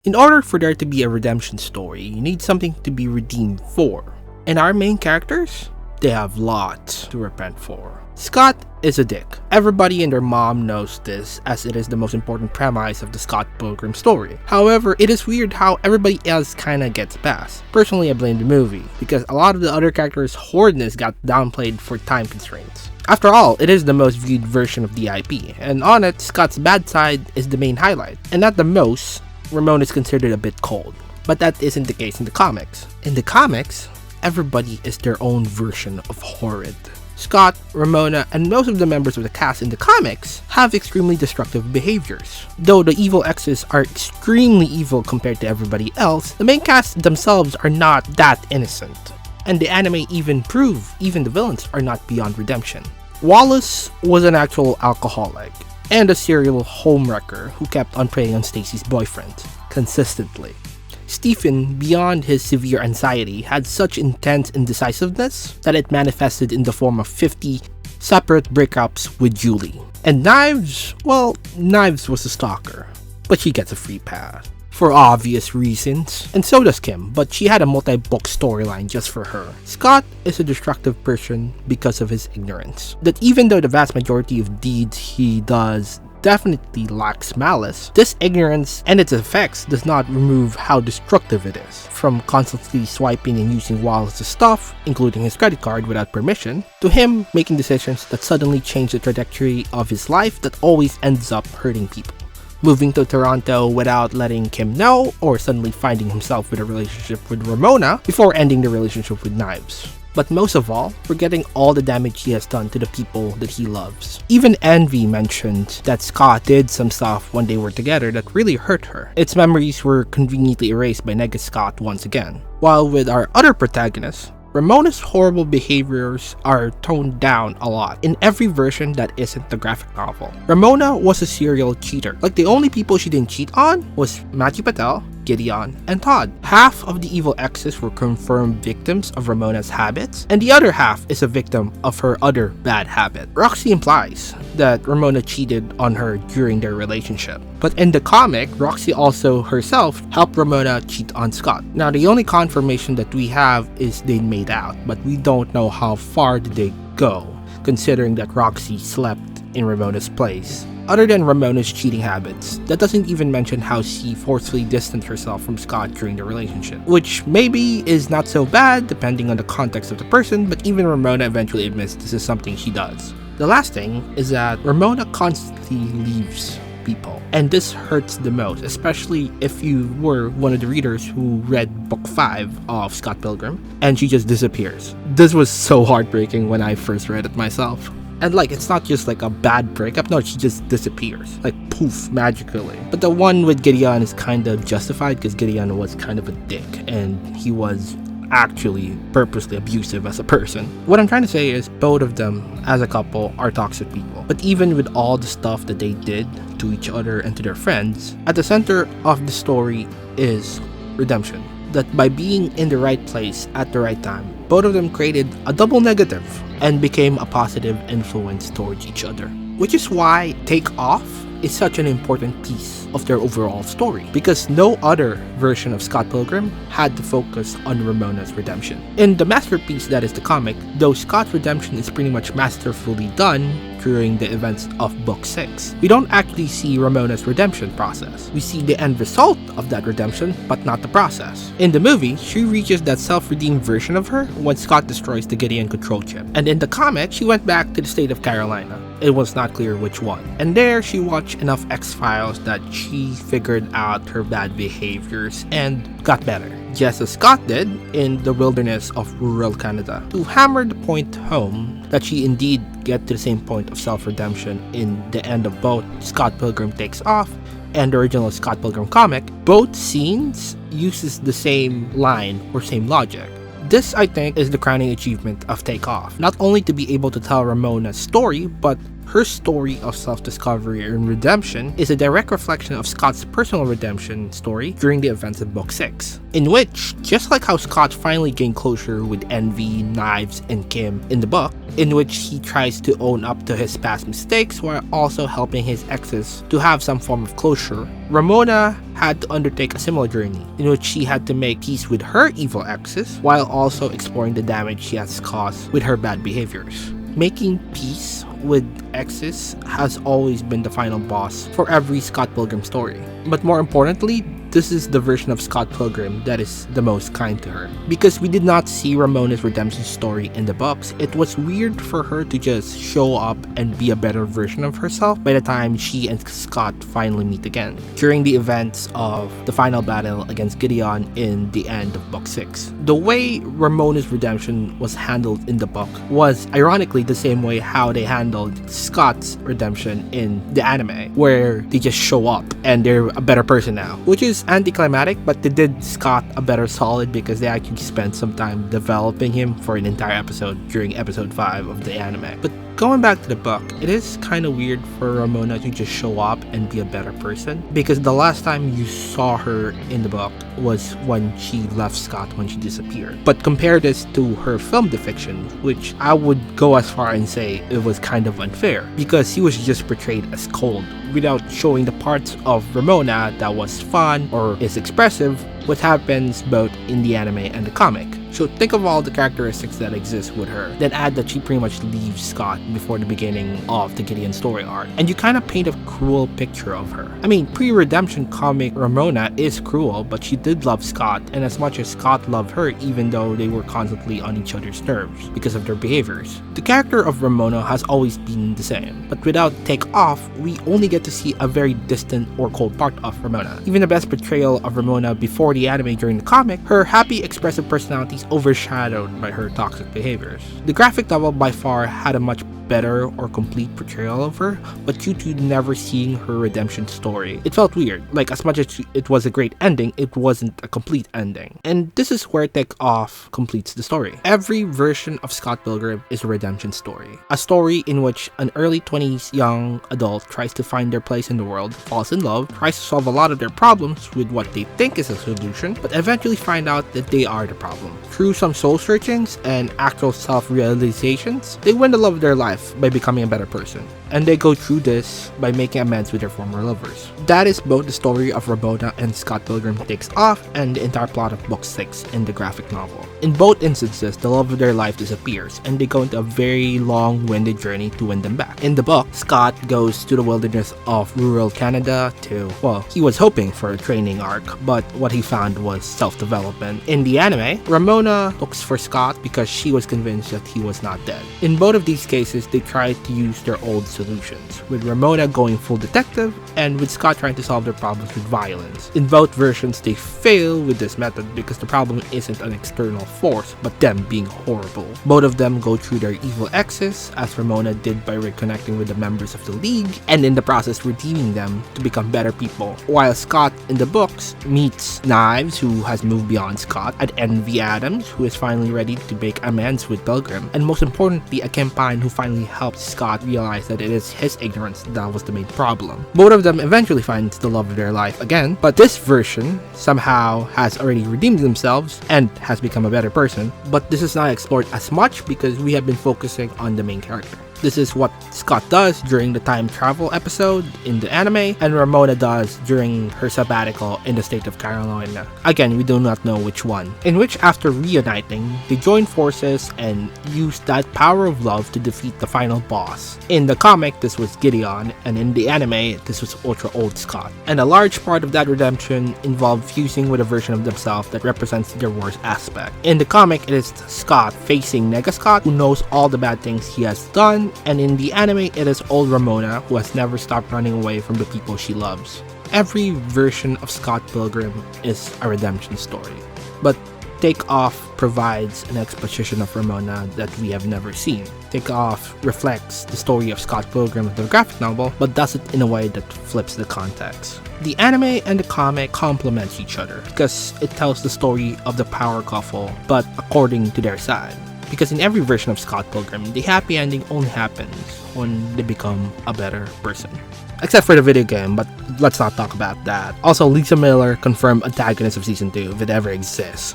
In order for there to be a redemption story, you need something to be redeemed for. And our main characters? They have lots to repent for. Scott is a dick. Everybody and their mom knows this, as it is the most important premise of the Scott Pilgrim story. However, it is weird how everybody else kinda gets past. Personally, I blame the movie, because a lot of the other characters' horridness got downplayed for time constraints. After all, it is the most viewed version of the IP, and on it, Scott's bad side is the main highlight. And at the most, Ramona is considered a bit cold. But that isn't the case in the comics. In the comics, everybody is their own version of horrid. Scott, Ramona, and most of the members of the cast in the comics have extremely destructive behaviors. Though the evil exes are extremely evil compared to everybody else, the main cast themselves are not that innocent. And the anime even prove even the villains are not beyond redemption. Wallace was an actual alcoholic and a serial homewrecker who kept on preying on Stacy's boyfriend consistently. Stephen, beyond his severe anxiety, had such intense indecisiveness that it manifested in the form of 50 separate breakups with Julie. And Knives, well, Knives was a stalker, but she gets a free pass. For obvious reasons, and so does Kim, but she had a multi-book storyline just for her. Scott is a destructive person because of his ignorance. That even though the vast majority of deeds he does definitely lacks malice, this ignorance and its effects does not remove how destructive it is. From constantly swiping and using Wallace's stuff, including his credit card without permission, to him making decisions that suddenly change the trajectory of his life that always ends up hurting people. Moving to Toronto without letting Kim know, or suddenly finding himself with a relationship with Ramona before ending the relationship with Knives. But most of all, forgetting all the damage he has done to the people that he loves. Even Envy mentioned that Scott did some stuff when they were together that really hurt her. Its memories were conveniently erased by Nega Scott once again. While with our other protagonists, Ramona's horrible behaviors are toned down a lot in every version that isn't the graphic novel. Ramona was a serial cheater. Like, the only people she didn't cheat on was Matthew Patel, Gideon, and Todd. Half of the evil exes were confirmed victims of Ramona's habits, and the other half is a victim of her other bad habit. Roxy implies that Ramona cheated on her during their relationship. But in the comic, Roxy also herself helped Ramona cheat on Scott. Now, the only confirmation that we have is they made out, but we don't know how far did they go, considering that Roxy slept in Ramona's place. Other than Ramona's cheating habits, that doesn't even mention how she forcefully distanced herself from Scott during the relationship, which maybe is not so bad depending on the context of the person, but even Ramona eventually admits this is something she does. The last thing is that Ramona constantly leaves people, and this hurts the most, especially if you were one of the readers who read book 5 of Scott Pilgrim, and she just disappears. This was so heartbreaking when I first read it myself. And like, it's not just like a bad breakup, no, she just disappears. Like, poof, magically. But the one with Gideon is kind of justified because Gideon was kind of a dick and he was actually purposely abusive as a person. What I'm trying to say is both of them as a couple are toxic people. But even with all the stuff that they did to each other and to their friends, at the center of the story is redemption. That by being in the right place at the right time, both of them created a double negative and became a positive influence towards each other. Which is why Take Off is such an important piece of their overall story, because no other version of Scott Pilgrim had to focus on Ramona's redemption. In the masterpiece that is the comic, though Scott's redemption is pretty much masterfully done during the events of book 6, we don't actually see Ramona's redemption process. We see the end result of that redemption, but not the process. In the movie, she reaches that self-redeemed version of her when Scott destroys the Gideon control chip. And in the comic, she went back to the state of Carolina. It was not clear which one. And there, she watched enough X-Files that she figured out her bad behaviors and got better, just as Scott did in the wilderness of rural Canada, to hammer the point home that she indeed get to the same point of self-redemption in the end of both Scott Pilgrim Takes Off and the original Scott Pilgrim comic. Both scenes uses the same line or same logic. This, I think, is the crowning achievement of Take Off. Not only to be able to tell Ramona's story, but her story of self-discovery and redemption is a direct reflection of Scott's personal redemption story during the events of Book 6, in which, just like how Scott finally gained closure with Envy, Knives, and Kim in the book, in which he tries to own up to his past mistakes while also helping his exes to have some form of closure, Ramona had to undertake a similar journey, in which she had to make peace with her evil exes while also exploring the damage she has caused with her bad behaviors. Making peace with exes has always been the final boss for every Scott Pilgrim story. But more importantly, this is the version of Scott Pilgrim that is the most kind to her. Because we did not see Ramona's redemption story in the books, it was weird for her to just show up and be a better version of herself by the time she and Scott finally meet again, during the events of the final battle against Gideon in the end of Book 6. The way Ramona's redemption was handled in the book was ironically the same way how they handled Scott's redemption in the anime, where they just show up and they're a better person now, which is anticlimactic, but they did Scott a better solid because they actually spent some time developing him for an entire episode during episode 5 of the anime. But going back to the book, it is kind of weird for Ramona to just show up and be a better person, because the last time you saw her in the book was when she left Scott when she disappeared. But compare this to her film depiction, which I would go as far and say it was kind of unfair, because he was just portrayed as cold without showing the parts of Ramona that was fun or is expressive, what happens both in the anime and the comic. So think of all the characteristics that exist with her, then add that she pretty much leaves Scott before the beginning of the Gideon story arc, and you kind of paint a cruel picture of her. I mean, pre-redemption comic Ramona is cruel, but she did love Scott, and as much as Scott loved her, even though they were constantly on each other's nerves because of their behaviors. The character of Ramona has always been the same, but without Take Off, we only get to see a very distant or cold part of Ramona. Even the best portrayal of Ramona before the anime during the comic, her happy, expressive personality overshadowed by her toxic behaviors. The graphic novel by far had a much better or complete portrayal of her, but due to never seeing her redemption story, it felt weird. Like, as much as it was a great ending, it wasn't a complete ending. And this is where Take Off completes the story. Every version of Scott Pilgrim is a redemption story. A story in which an early 20s young adult tries to find their place in the world, falls in love, tries to solve a lot of their problems with what they think is a solution, but eventually find out that they are the problem. Through some soul searchings and actual self-realizations, they win the love of their life by becoming a better person. And they go through this by making amends with their former lovers. That is both the story of Ramona and Scott Pilgrim Takes Off and the entire plot of Book 6 in the graphic novel. In both instances, the love of their life disappears and they go into a very long-winded journey to win them back. In the book, Scott goes to the wilderness of rural Canada to, well, he was hoping for a training arc, but what he found was self-development. In the anime, Ramona looks for Scott because she was convinced that he was not dead. In both of these cases, they tried to use their old solutions, with Ramona going full detective and with Scott trying to solve their problems with violence. In both versions, they fail with this method because the problem isn't an external force, but them being horrible. Both of them go through their evil exes, as Ramona did by reconnecting with the members of the League, and in the process redeeming them to become better people, while Scott in the books meets Knives, who has moved beyond Scott, and Envy Adams, who is finally ready to make amends with Pilgrim, and most importantly, a Kim Pine who finally helped Scott realize that it is his ignorance that was the main problem. Both of them eventually find the love of their life again, but this version somehow has already redeemed themselves and has become a better person, but this is not explored as much because we have been focusing on the main character. This is what Scott does during the time travel episode in the anime, and Ramona does during her sabbatical in the state of Carolina. Again, we do not know which one. In which, after reuniting, they join forces and use that power of love to defeat the final boss. In the comic, this was Gideon, and in the anime, this was Ultra Old Scott. And a large part of that redemption involved fusing with a version of themselves that represents their worst aspect. In the comic, it is Scott facing Nega Scott, who knows all the bad things he has done, and in the anime, it is old Ramona, who has never stopped running away from the people she loves. Every version of Scott Pilgrim is a redemption story, but Take Off provides an exposition of Ramona that we have never seen. Take Off reflects the story of Scott Pilgrim of the graphic novel, but does it in a way that flips the context. The anime and the comic complement each other because it tells the story of the power couple, but according to their side. Because in every version of Scott Pilgrim, the happy ending only happens when they become a better person. Except for the video game, but let's not talk about that. Also, Lisa Miller, confirmed antagonist of Season 2, if it ever exists.